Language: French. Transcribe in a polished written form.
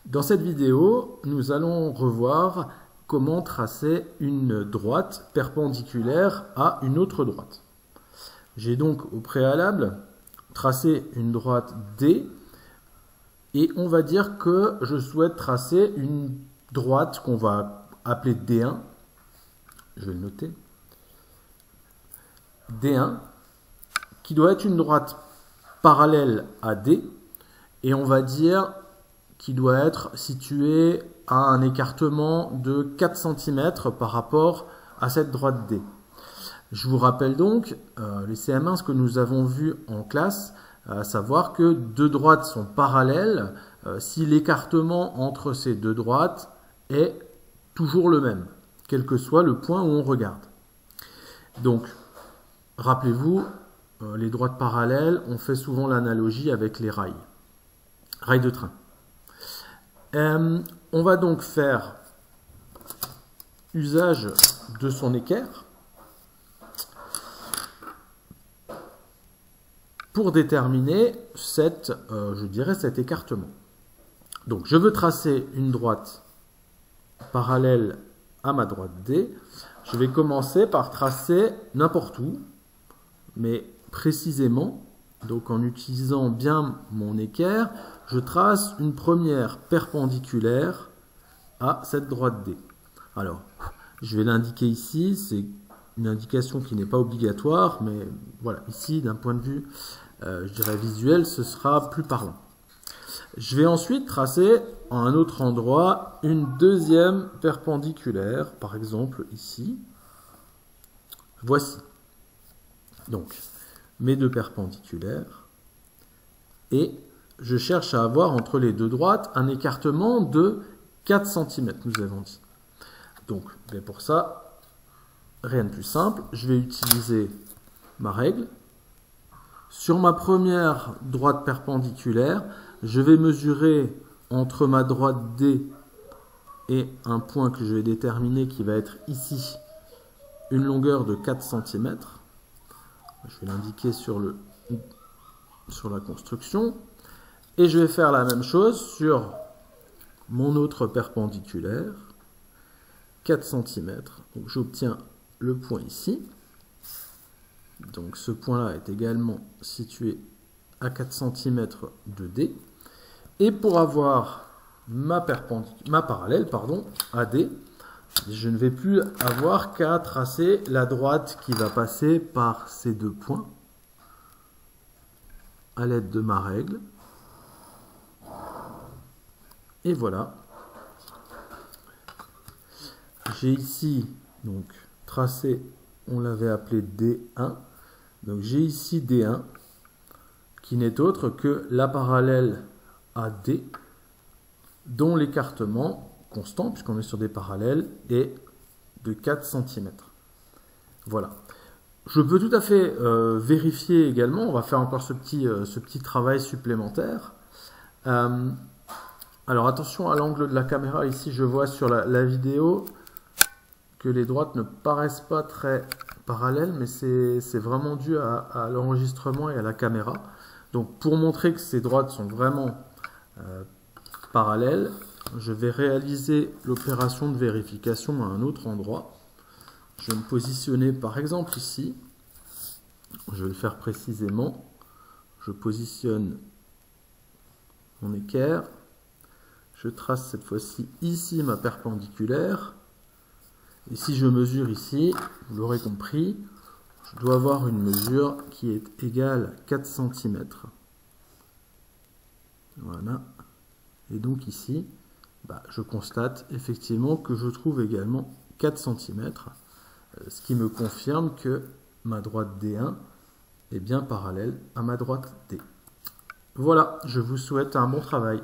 Dans cette vidéo, nous allons revoir comment tracer une droite perpendiculaire à une autre droite. J'ai donc au préalable tracé une droite D et on va dire que je souhaite tracer une droite qu'on va appeler D1. Je vais le noter. D1 qui doit être une droite parallèle à D et on va dire qui doit être située à un écartement de 4 cm par rapport à cette droite D. Je vous rappelle donc les CM1, ce que nous avons vu en classe, à savoir que deux droites sont parallèles si l'écartement entre ces deux droites est toujours le même, quel que soit le point où on regarde. Donc, rappelez-vous, les droites parallèles, on fait souvent l'analogie avec les rails de train. On va donc faire usage de son équerre pour déterminer cet écartement. Donc je veux tracer une droite parallèle à ma droite D. Je vais commencer par tracer n'importe où, mais précisément, donc en utilisant bien mon équerre, je trace une première perpendiculaire à cette droite D. Alors, je vais l'indiquer ici, c'est une indication qui n'est pas obligatoire, mais voilà, ici, d'un point de vue, je dirais visuel, ce sera plus parlant. Je vais ensuite tracer à un autre endroit une deuxième perpendiculaire, par exemple ici. Voici. Donc, mes deux perpendiculaires. Et je cherche à avoir entre les deux droites un écartement de 4 cm, nous avons dit. Donc, pour ça, rien de plus simple. Je vais utiliser ma règle. Sur ma première droite perpendiculaire, je vais mesurer entre ma droite D et un point que je vais déterminer qui va être ici, une longueur de 4 cm. Je vais l'indiquer sur la construction. Et je vais faire la même chose sur mon autre perpendiculaire, 4 cm. Donc j'obtiens le point ici. Donc ce point-là est également situé à 4 cm de D. Et pour avoir ma parallèle, AD, je ne vais plus avoir qu'à tracer la droite qui va passer par ces deux points à l'aide de ma règle. Et voilà. J'ai ici donc tracé, on l'avait appelé D1. Donc j'ai ici D1 qui n'est autre que la parallèle à D dont l'écartement constant, puisqu'on est sur des parallèles, est de 4 cm. Voilà. Je peux tout à fait vérifier également, on va faire encore ce petit travail supplémentaire. Alors attention à l'angle de la caméra, ici je vois sur la vidéo que les droites ne paraissent pas très parallèles, mais c'est vraiment dû à l'enregistrement et à la caméra. Donc pour montrer que ces droites sont vraiment parallèles, je vais réaliser l'opération de vérification à un autre endroit. Je vais me positionner par exemple ici, je vais le faire précisément, je positionne mon équerre, je trace cette fois-ci ici ma perpendiculaire, et si je mesure ici, vous l'aurez compris, je dois avoir une mesure qui est égale à 4 cm. Voilà. Et donc ici, je constate effectivement que je trouve également 4 cm, ce qui me confirme que ma droite D1 est bien parallèle à ma droite D. Voilà, je vous souhaite un bon travail.